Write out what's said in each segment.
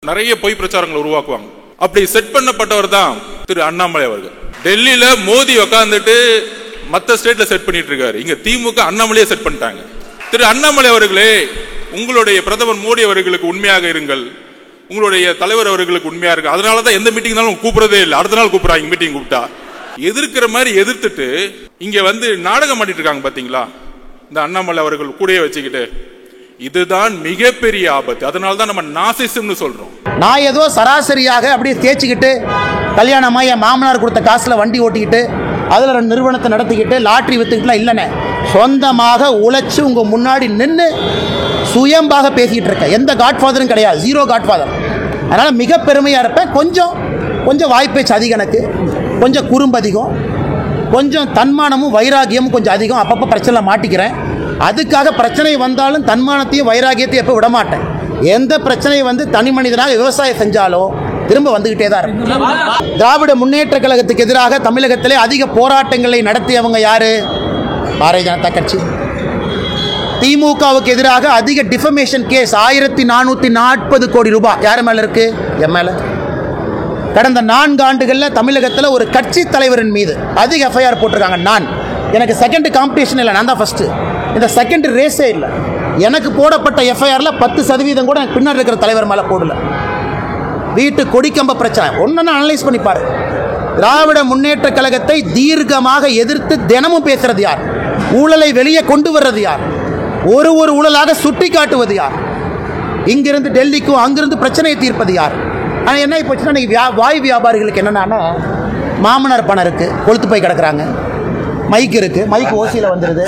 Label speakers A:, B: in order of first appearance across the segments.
A: நிறைய பொய் பிரச்சாரங்களை உருவாக்குவாங்க. அப்படி செட் பண்ணப்பட்டவர் தான் திரு அண்ணாமலை அவர்கள். டெல்லியில மோடி உட்கார்ந்துட்டு மற்ற ஸ்டேட்ல செட் பண்ணிட்டு இருக்காரு. இங்க திமுக அண்ணாமலையே செட் பண்ணிட்டாங்க. திரு அண்ணாமலை அவர்களே, உங்களுடைய பிரதமர் மோடி அவர்களுக்கு உண்மையாக இருங்கள், உங்களுடைய தலைவர் அவர்களுக்கு உண்மையா இருக்கு. அதனாலதான் எந்த மீட்டிங் கூப்பிடறதே இல்லை. அடுத்த நாள் கூப்பிடுறாங்க. மீட்டிங் கூப்பிட்டா எதிர்க்கிற மாதிரி எதிர்த்துட்டு இங்க நாடகம் ஆடிட்டு இருக்காங்க. பாத்தீங்களா, இந்த அண்ணாமலை அவர்கள் கூடயே வச்சுக்கிட்டு, இதுதான் மிகப்பெரிய ஆபத்து. அதனாலதான் நம்ம நாசிசம்னு சொல்றோம்.
B: நான் ஏதோ சராசரியாக அப்படியே தேய்ச்சிக்கிட்டு கல்யாணமா என் மாமனார் கொடுத்த காசுல வண்டி ஓட்டிக்கிட்டு அதுல 2 நிறுவனத்தை நடத்திக்கிட்டு லாட்டரி வித்துக்கிட்டுலாம் இல்லைன்னு சொந்தமாக உழைச்சு உங்க முன்னாடி நின்று சுயம்பாக பேசிக்கிட்டு இருக்கேன். எந்த காட்ஃபாதரும் கிடையாது, 0 காட்ஃபாதர். அதனால மிக பெருமையா இருப்பேன். கொஞ்சம் வாய்ப்பேச்சு அதிகம், எனக்கு கொஞ்சம் குறும்பு அதிகம், கொஞ்சம் தன்மானமும் வைராகியமும் கொஞ்சம் அதிகம். அப்பப்போ பிரச்சனை மாட்டிக்கிறேன். அதுக்காக பிரச்சனை வந்தாலும் தன்மானத்தையும் வைராகியத்தையும் எப்போ விடமாட்டேன். எந்த பிரச்சனை தனி மனிதனாக விவசாயம் செஞ்சாலும் திரும்ப வந்துகிட்டே தான் இருக்கு. திராவிட முன்னேற்ற கழகத்துக்கு எதிராக தமிழகத்திலே அதிக போராட்டங்களை நடத்தியவங்க யாரு? பாரதிய ஜனதா கட்சி. திமுகவுக்கு எதிராக அதிக டிஃபமேஷன் கேஸ் 1440 கோடி ரூபாய் யார் மேல இருக்கு? என் மேல. கடந்த 4 ஆண்டுகளில் தமிழகத்தில் ஒரு கட்சி தலைவரின் மீது அதிக எஃப்ஐஆர் போட்டிருக்காங்க. எனக்கு செகண்ட் காம்படிஷன் இல்லை, நான் தான் ஃபர்ஸ்ட். இந்த செகண்ட் ரேஸே இல்லை. எனக்கு போடப்பட்ட எஃப்ஐஆர்ல 10% கூட எனக்கு பின்னாடி இருக்கிற தலைவர் மேலே போடல. வீட்டு கொடிக்கம்ப பிரச்சனை ஒன்னு அனலைஸ் பண்ணி பாரு. திராவிட முன்னேற்ற கழகத்தை தீர்க்கமாக எதிர்த்து தினமும் பேசுறது யார்? ஊழலை வெளியே கொண்டு வர்றது யார்? ஒரு ஊழலாக சுட்டி காட்டுவது யார்? இங்கிருந்து டெல்லிக்கும் அங்கிருந்து பிரச்சனையை தீர்ப்பது யார்? ஆனால் என்ன போச்சுன்னா, இன்னைக்கு வாய் வியாபாரிகளுக்கு என்னன்னா, மாமனார் பணம் இருக்கு, கொளுத்து போய் கிடக்குறாங்க. மைக் இருக்கு, மைக் ஓசியில் வந்துடுது.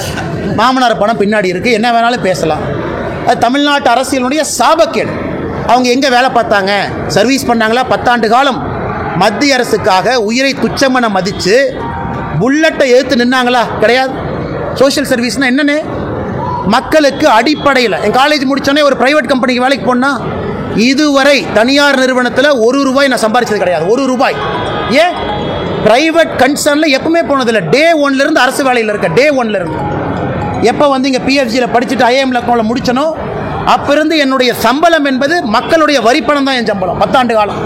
B: மாமனார் பணம் பின்னாடி இருக்கு, என்ன வேணாலும் பேசலாம். அது தமிழ்நாட்டு அரசியலுடைய சாபக்கேடு. அவங்க எங்கே வேலை பார்த்தாங்க, சர்வீஸ் பண்ணாங்களா? 10 ஆண்டு காலம் மத்திய அரசுக்காக உயிரை துச்சமென மதித்து புல்லட்டை எதிர்த்து நின்னாங்களா? கிடையாது. சோஷியல் சர்வீஸ்னா என்னன்னு மக்களுக்கு அடிப்படையில். என் காலேஜ் முடிச்சோடனே ஒரு பிரைவேட் கம்பெனிக்கு வேலைக்கு போனா இதுவரை தனியார் நிறுவனத்தில் 1 ரூபாய் நான் சம்பாதிச்சது கிடையாது. 1 ரூபாய். ஏன்? பிரைவேட் கன்சர்ன்ல எப்பவுமே போனதில்லை. டே 1ல இருந்து அரசு வேலையில் இருக்க. டே 1ல இருந்து எப்போ இங்கே பிஎஃப்ஜியில் படிச்சுட்டு ஐஏஎம் லக்னோவில் முடிச்சனோ அப்போ இருந்து என்னுடைய சம்பளம் என்பது மக்களுடைய வரிப்பணம் தான். என் சம்பளம் 10 ஆண்டு காலம்.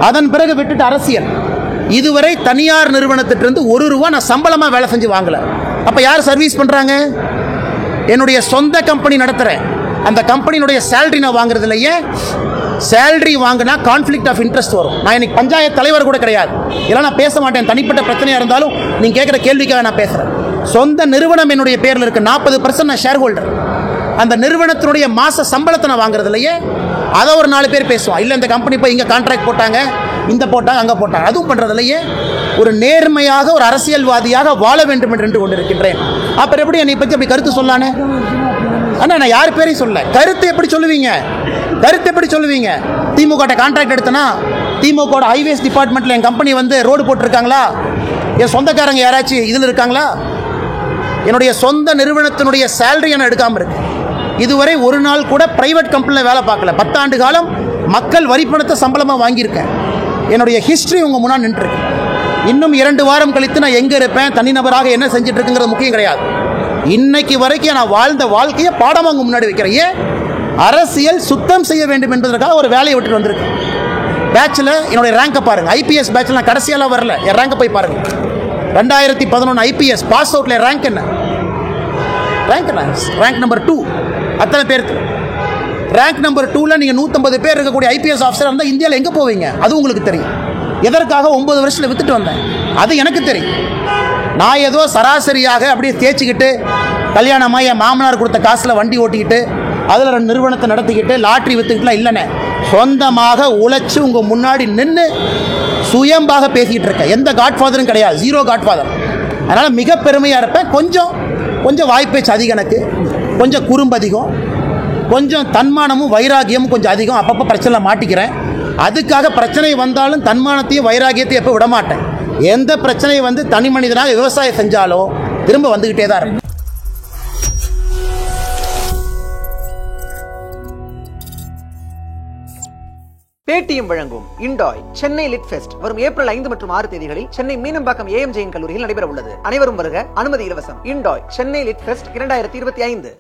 B: அதன் பிறகு விட்டுட்டு அரசியல். இதுவரை தனியார் நிறுவனத்திலிருந்து 1 ரூபா நான் சம்பளமாக வேலை செஞ்சு வாங்கல. அப்போ யார் சர்வீஸ் பண்ணுறாங்க? என்னுடைய சொந்த கம்பெனி நடத்துகிறேன். அந்த கம்பெனியுடைய சேலரி நான் வாங்குறது இல்லையே. சேலரி வாங்கினா கான்ஃப்ளிக்ட் ஆஃப் இன்ட்ரெஸ்ட் வரும். நான் இன்னைக்கு பஞ்சாயத்து தலைவர் கூட கிடையாது. இதெல்லாம் நான் பேச மாட்டேன். தனிப்பட்ட பிரச்சனையாக இருந்தாலும் நீங்கள் கேட்குற கேள்விக்காக நான் பேசுகிறேன். சொந்த நிறுவனம் என்னுடைய பேரில் இருக்கு. 40% நான் ஷேர் ஹோல்டர். அந்த நிறுவனத்தினுடைய மாச சம்பளத்தை நான் வாங்குறது இல்லையே. அதை ஒரு 4 பேர் பேசுவான். இல்லை இந்த கம்பெனி போய் இங்கே கான்ட்ராக்ட் போட்டாங்க, இந்த போட்டாங்க, அங்கே போட்டாங்க. அதுவும் பண்ணுறது இல்லையே. ஒரு நேர்மையாக ஒரு அரசியல்வாதியாக வாழ வேண்டும் என்று கொண்டிருக்கின்றேன். அப்புறம் எப்படி என்னை பற்றி அப்படி கருத்து சொல்லானே? அண்ணா, நான் யார் பேரையும் சொல்ல. கருத்து எப்படி சொல்லுவீங்க? திமுக கான்ட்ராக்ட் எடுத்தனா, திமுக ஹைவேஸ் டிபார்ட்மெண்ட்ல என் கம்பெனி ரோடு போட்டிருக்காங்களா? என் சொந்தக்காரங்க யாராச்சும் இதில் இருக்காங்களா? என்னுடைய சொந்த நிறுவனத்தினுடைய சேலரி நான் எடுக்காமல் இருக்கு. இதுவரை ஒரு நாள் கூட பிரைவேட் கம்பெனியில் வேலை பார்க்கல. 10 ஆண்டு காலம் மக்கள் வரிப்பணத்தை சம்பளமாக வாங்கியிருக்கேன். என்னுடைய ஹிஸ்டரி உங்கள் முன்னாடி நின்றுருக்கு. இன்னும் 2 வாரம் கழித்து நான் எங்கே இருப்பேன், தனிநபராக என்ன செஞ்சுட்டு இருக்குங்கிறது முக்கியம் கிடையாது. இன்னைக்கு வரைக்கும் நான் வாழ்ந்த வாழ்க்கையை பாடமாக உங்க முன்னாடி வைக்கிறேன். ஏன்? அரசியல் சுத்தம் செய்ய வேண்டும் என்பதற்காக ஒரு வேலையை விட்டுட்டு வந்திருக்கு. பேட்சில் என்னுடைய ரேங்கை பாருங்க. ஐபிஎஸ் பேட்சில் நான் கடைசியாலாம் வரல. என் ரேங்கை போய் பாருங்க. 2011 ஐபிஎஸ் பாஸ் அவுட்ல ரேங்க் என்ன? Rank number 2. அத்தனை பேருக்கு ரேங்க் நம்பர் 2ல நீங்க 150 பேர் இருக்கக்கூடிய ஐபிஎஸ் ஆஃபீஸர் இருந்தால் இந்தியாவில் எங்கே போவீங்க? அது உங்களுக்கு தெரியும். எதற்காக 9 வருஷத்தில் வித்துட்டு வந்தேன், அது எனக்கு தெரியும். நான் ஏதோ சராசரியாக அப்படியே தேய்ச்சிக்கிட்டு கல்யாணமா என் மாமனார் கொடுத்த காசுல வண்டி ஓட்டிக்கிட்டு அதில் 2 நிறுவனத்தை நடத்திக்கிட்டு லாட்டரி வித்துக்கிட்டுலாம் இல்லைன்னு சொந்தமாக உழைச்சு உங்க முன்னாடி நின்று சுயம்பாக பேசிக்கிட்டு இருக்கேன். எந்த காட்ஃபாதரும் கிடையாது, 0 காட்ஃபாதர். அதனால மிக பெருமையா இருப்பேன். கொஞ்சம் வாய்ப்பேச்சு அதிகம், எனக்கு கொஞ்சம் குறும்பு அதிகம், கொஞ்சம் தன்மானமும் வைராகியமும் கொஞ்சம் அதிகம். அப்பப்போ பிரச்சனை மாட்டிக்கிறேன். அதுக்காக பிரச்சனை வந்தாலும் தன்மானத்தையும் வைராகியத்தையும் எப்போ விடமாட்டேன். எந்த பிரச்சனை தனி மனிதனாக விவசாயம் செஞ்சாலும் திரும்ப வந்துகிட்டே தான் இருக்கு.
C: பேடிஎம் வழங்கும் இண்டாய் சென்னை லிட் ஃபெஸ்ட் வரும் ஏப்ரல் 5 மற்றும் 6 தேதிகளில் சென்னை மீனம்பாக்கம் ஏஎம் ஜெயின் கல்லூரியில் நடைபெற உள்ளது. அனைவரும் வருக, அனுமதி இலவசம். இண்டாய் சென்னை லிட் ஃபெஸ்ட் 2025.